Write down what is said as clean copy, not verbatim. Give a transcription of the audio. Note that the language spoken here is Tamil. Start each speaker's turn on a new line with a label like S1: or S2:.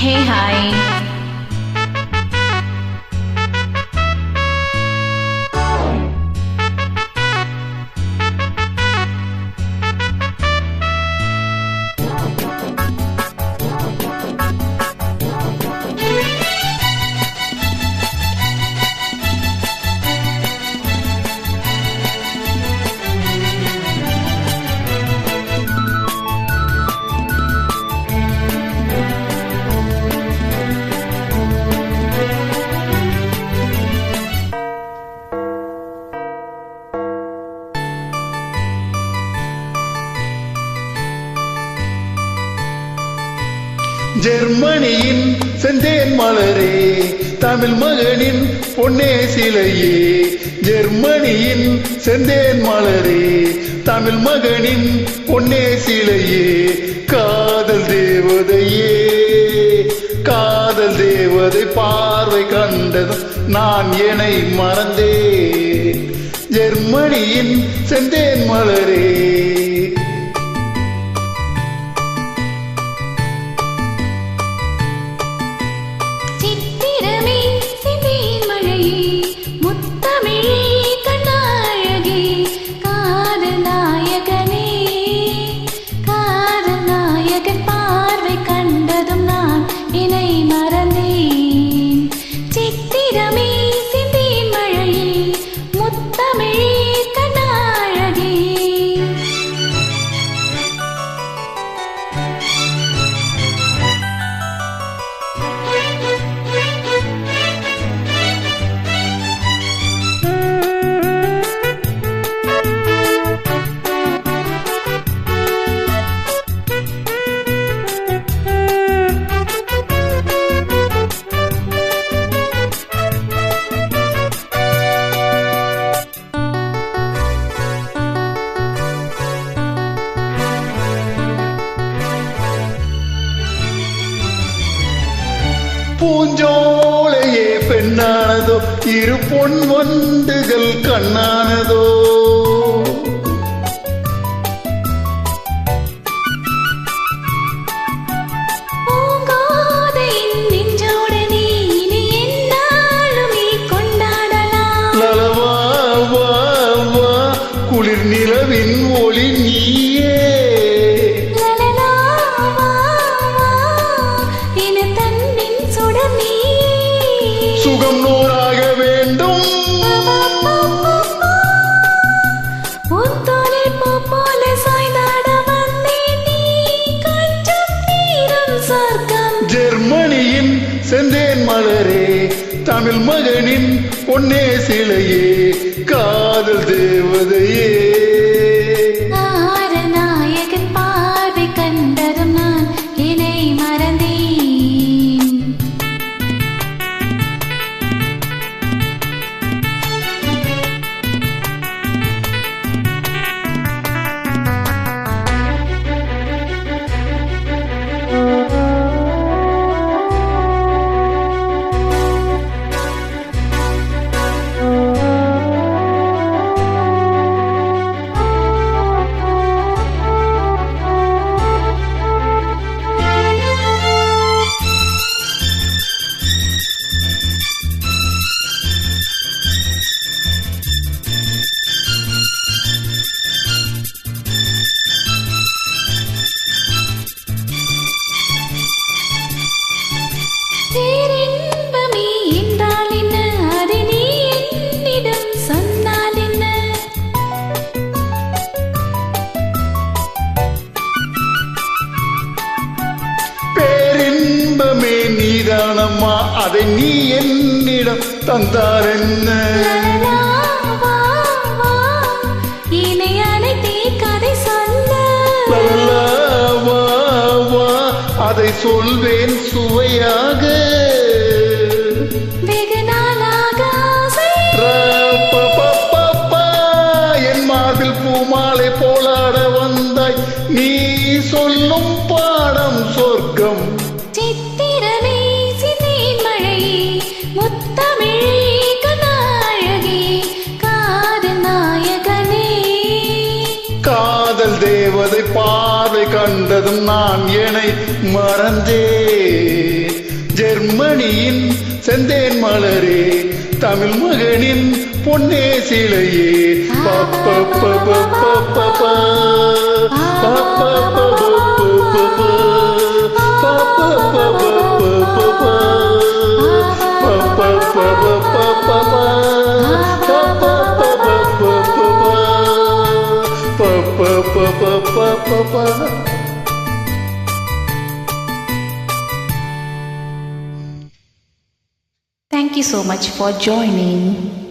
S1: Hey, hi.
S2: ஜெர்மனியின் செந்தேன் மலரே, தமிழ் மகனின் பொன்னே சிலையே. ஜெர்மனியின் செந்தேன் மலரே, தமிழ் மகனின் பொன்னே சிலையே. காதல் தேவதையே, காதல் தேவதை பார்வை கண்டதும் நான் என்னை மறந்தேன். ஜெர்மனியின் செந்தேன் மலரே. பூஞ்சோலையே பெண்ணானதோ, இரு பொன் வண்டுகள் கண்ணானதோ. குளிர் நிலவின் ஒளி நீயே. சுகம் நூறாக வேண்டும். ஜெர்மனியின் செந்தேன் மலரே, தமிழ் மகனின் பொன்னே சிலையே. காதல் தேவதையே. நீதானம்மா, அதை நீ என்னிடம் தந்தார் என்ன? அதை சொல்வேன் சுவையாக. என் மார்பில் பூமாலை போலாட வந்தாய், நீ சொல்லும் பாடம் சொர்க்கம். காதல் தேவதை பார்வை கண்டதும் நான் என்னை மறந்தேன். செம்மணியின் செந்தேன் மலரே தமிழ் மகனின் பொன்னே சிலையே
S1: Thank you so much for joining.